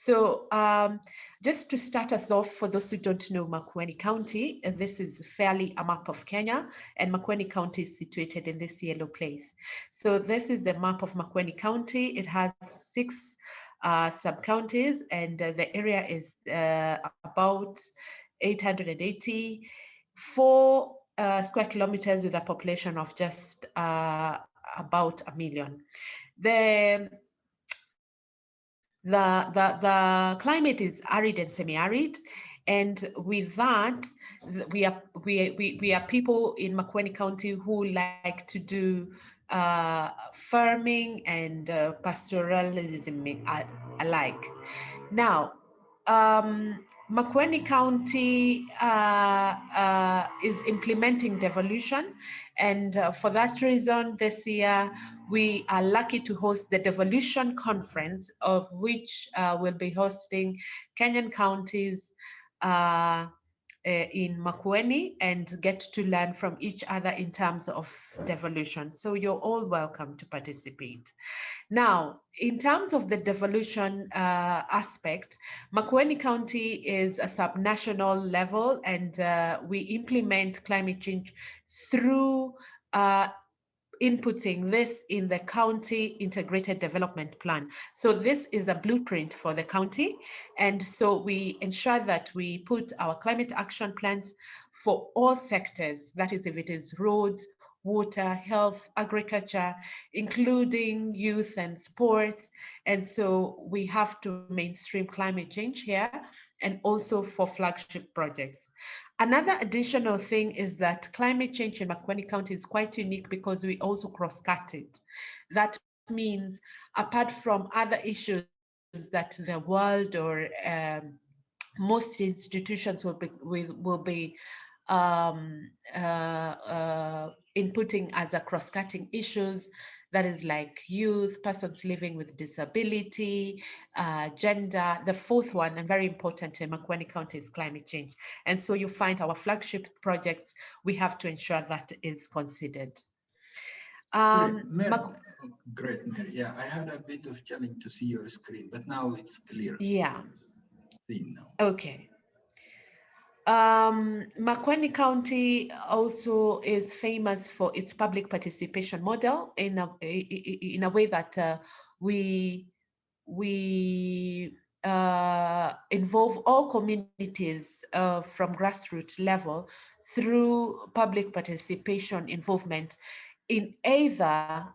So just to start us off, for those who don't know Makueni County, this is fairly a map of Kenya, and Makueni County is situated in this yellow place. So this is the map of Makueni County. It has 6 sub-counties, and the area is about 884 square kilometers with a population of just about 1 million. The climate is arid and semi-arid, and with that, we are people in Makueni County who like to do farming and pastoralism alike. Now, Makueni County is implementing devolution, and for that reason, this year we are lucky to host the Devolution Conference, of which will be hosting Kenyan counties in Makueni, and get to learn from each other in terms of devolution. So you're all welcome to participate. Now, in terms of the devolution aspect, Makueni County is a subnational level, and we implement climate change through inputting this in the county integrated development plan. So this is a blueprint for the county, and so we ensure that we put our climate action plans for all sectors, that is, if it is roads, water, health, agriculture, including youth and sports. And so we have to mainstream climate change here, and also for flagship projects. Another additional thing is that climate change in Makueni County is quite unique because we also cross-cut it. That means, apart from other issues that the world or most institutions will be inputting as a cross-cutting issues, that is like youth, persons living with disability, gender. The fourth one, and very important in Makueni County, is climate change. And so you find our flagship projects, we have to ensure that is considered. Great, Mary. Yeah, I had a bit of challenge to see your screen, but now it's clear. Yeah. See now. Okay. Makueni County also is famous for its public participation model in a way that we involve all communities from grassroots level through public participation involvement in either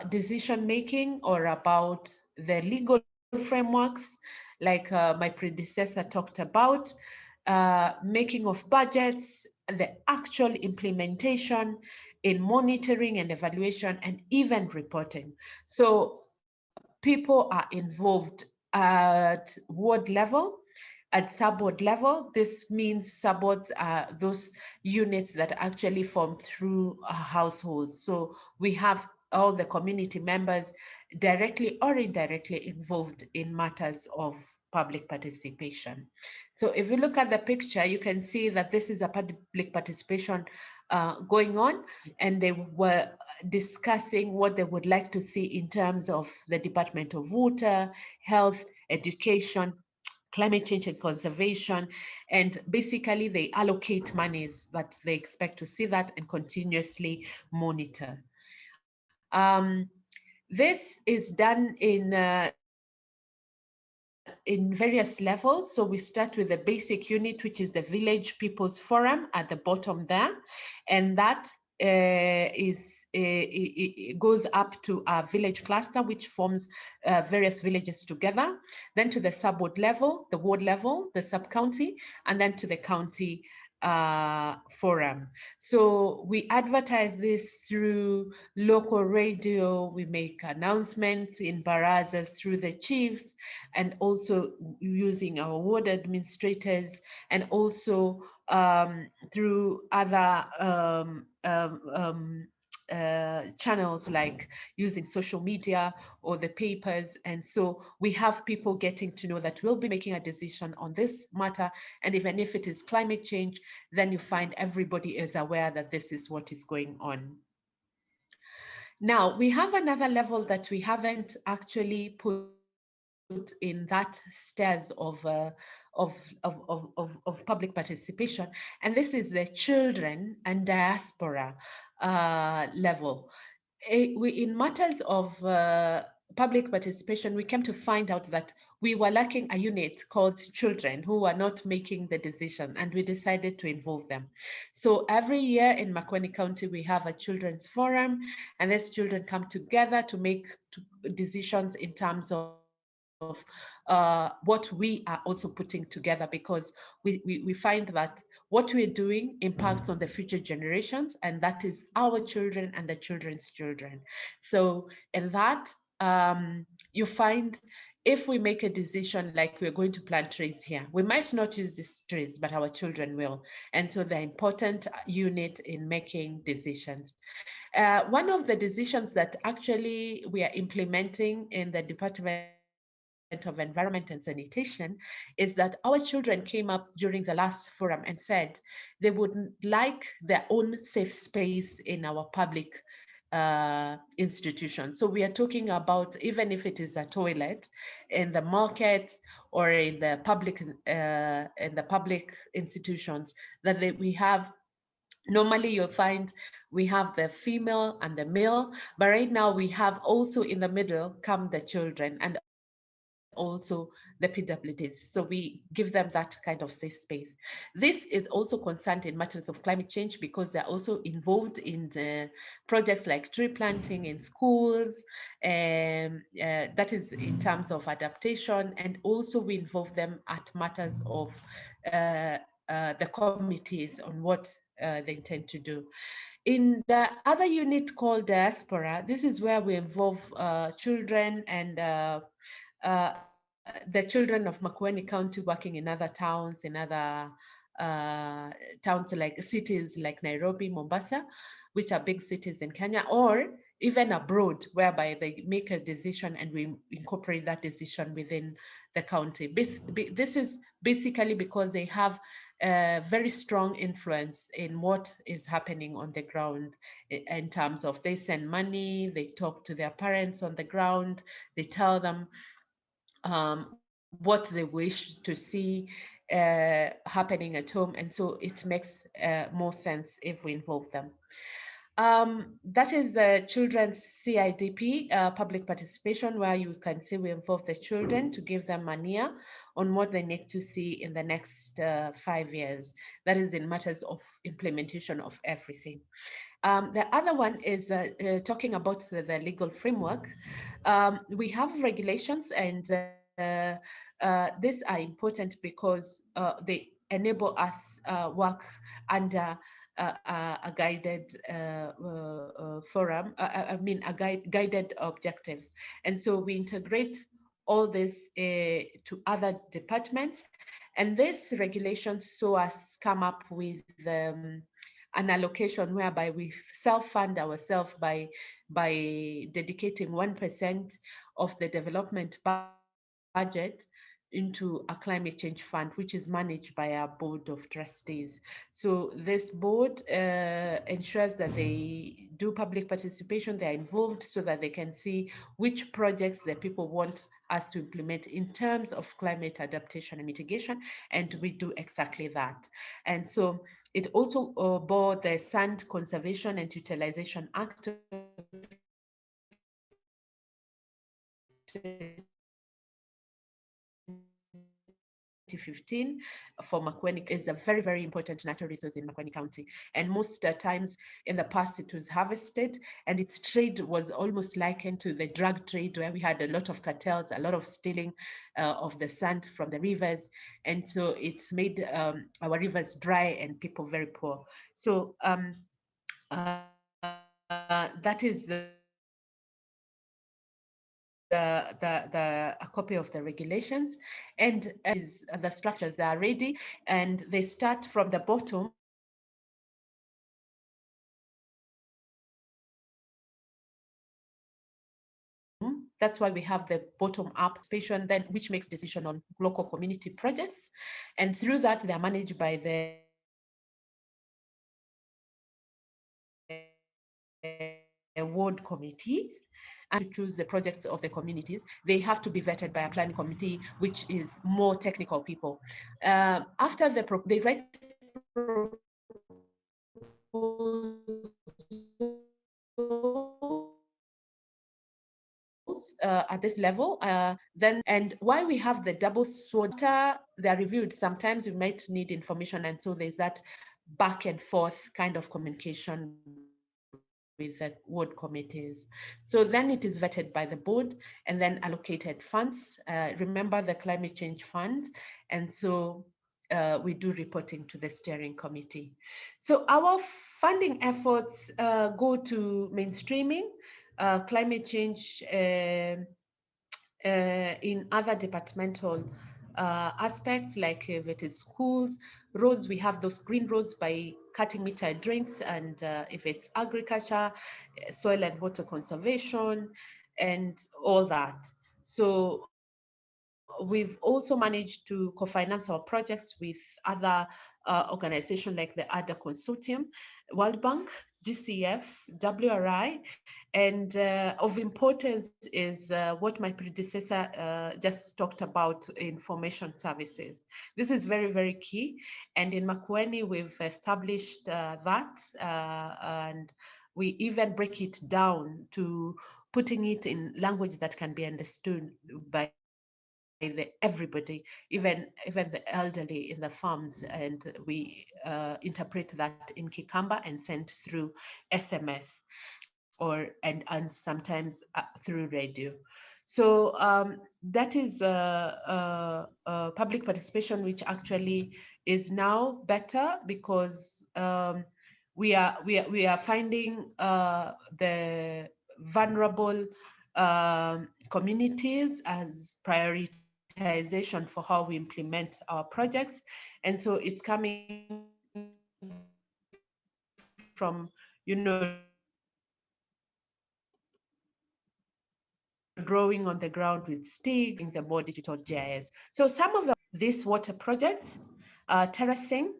decision making or about the legal frameworks, like my predecessor talked about, making of budgets, the actual implementation in monitoring and evaluation, and even reporting. So people are involved at ward level, at sub-ward level. This means sub-wards are those units that actually form through households. So we have all the community members directly or indirectly involved in matters of public participation. So if you look at the picture, you can see that this is a public participation going on, and they were discussing what they would like to see in terms of the Department of Water, Health, Education, climate change and conservation, and basically they allocate monies that they expect to see that and continuously monitor. This is done in various levels. So we start with the basic unit, which is the Village People's Forum at the bottom there, and that it goes up to a village cluster, which forms various villages together, then to the sub-ward level, the ward level, the sub-county, and then to the county forum. So we advertise this through local radio, we make announcements in barazas through the chiefs, and also using our ward administrators, and also through other channels like using social media or the papers. And so we have people getting to know that we'll be making a decision on this matter, and even if it is climate change, then you find everybody is aware that this is what is going on. Now we have another level that we haven't actually put in that stairs of public participation, and this is the children and diaspora level. In matters of public participation, we came to find out that we were lacking a unit called children who were not making the decision, and we decided to involve them. So every year in Makueni County, we have a children's forum, and these children come together to make decisions in terms of what we are also putting together, because we find that what we're doing impacts on the future generations, and that is our children and the children's children. So in that, you find if we make a decision like we're going to plant trees here, we might not use these trees, but our children will. And so they're important unit in making decisions. One of the decisions that actually we are implementing in the Department of Environment and Sanitation is that our children came up during the last forum and said they would like their own safe space in our public institution. So we are talking about, even if it is a toilet in the markets or in the public institutions, that we have. Normally you'll find we have the female and the male, but right now we have also in the middle come the children and also the PWDs. So we give them that kind of safe space. This is also concerned in matters of climate change because they're also involved in the projects like tree planting in schools, that is in terms of adaptation, and also we involve them at matters of the committees on what they intend to do. In the other unit called diaspora, this is where we involve children and the children of Makueni County working in other towns, in other towns like cities like Nairobi, Mombasa, which are big cities in Kenya, or even abroad, whereby they make a decision and we incorporate that decision within the county. This is basically because they have a very strong influence in what is happening on the ground in terms of they send money, they talk to their parents on the ground, they tell them what they wish to see happening at home. And so it makes more sense if we involve them. That is the children's CIDP, public participation, where you can see we involve the children to give them an ear on what they need to see in the next 5 years. That is in matters of implementation of everything. The other one is talking about the legal framework. We have regulations, and these are important because they enable us work under a guided forum, guided objectives. And so we integrate all this to other departments. And this regulation saw us come up with an allocation whereby we self-fund ourselves by dedicating 1% of the development budget into a climate change fund, which is managed by our board of trustees. So this board ensures that they do public participation, they're involved so that they can see which projects the people want us to implement in terms of climate adaptation and mitigation, and we do exactly that. And so it also bore the Sand Conservation and Utilization Act of 2015 for Makueni. Is a very, very important natural resource in Makueni County. And most times in the past, it was harvested, and its trade was almost likened to the drug trade, where we had a lot of cartels, a lot of stealing of the sand from the rivers. And so it's made our rivers dry and people very poor. So that is a copy of the regulations, and is the structures are ready, and they start from the bottom. That's why we have the bottom-up patient, then which makes decision on local community projects, and through that they are managed by the ward committees. and to choose the projects of the communities, they have to be vetted by a planning committee, which is more technical people. After they write at this level, then, and why we have the double sword, after they're reviewed, sometimes you might need information, and so there's that back and forth kind of communication with the ward committees. So then it is vetted by the board and then allocated funds. Remember the climate change fund, and so we do reporting to the steering committee. So our funding efforts go to mainstreaming climate change in other departmental aspects, like if it is schools, roads, we have those green roads by cutting meter drains, and if it's agriculture, soil and water conservation, and all that. So we've also managed to co-finance our projects with other organizations like the ADA Consortium, World Bank, GCF, WRI, and of importance is what my predecessor just talked about, information services. This is very, very key. And in Makueni, we've established that, and we even break it down to putting it in language that can be understood by everybody, even the elderly in the farms, and we interpret that in Kikamba and send through SMS and sometimes through radio. So that is public participation, which actually is now better because we are finding the vulnerable communities as prioritization for how we implement our projects. And so it's coming from, drawing on the ground with sticks, using the more digital GIS. So some of this water projects, terracing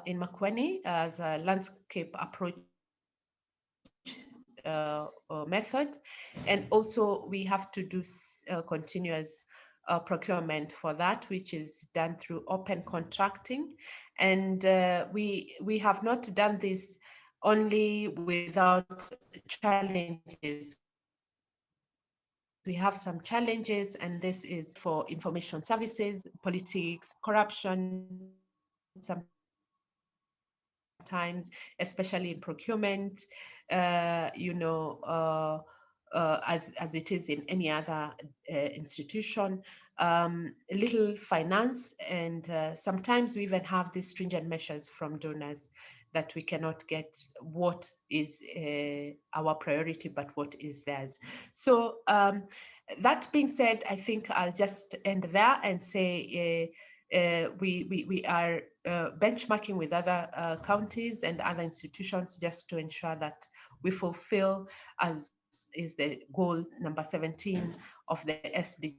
in Makueni as a landscape approach method. And also we have to do continuous procurement for that, which is done through open contracting. And we have not done this only without challenges. We have some challenges, and this is for information services, politics, corruption, sometimes, especially in procurement, as it is in any other institution, little finance, and sometimes we even have these stringent measures from donors that we cannot get what is our priority, but what is theirs. So that being said, I think I'll just end there and say we are benchmarking with other counties and other institutions just to ensure that we fulfill, as is the goal number 17 of the SDGs,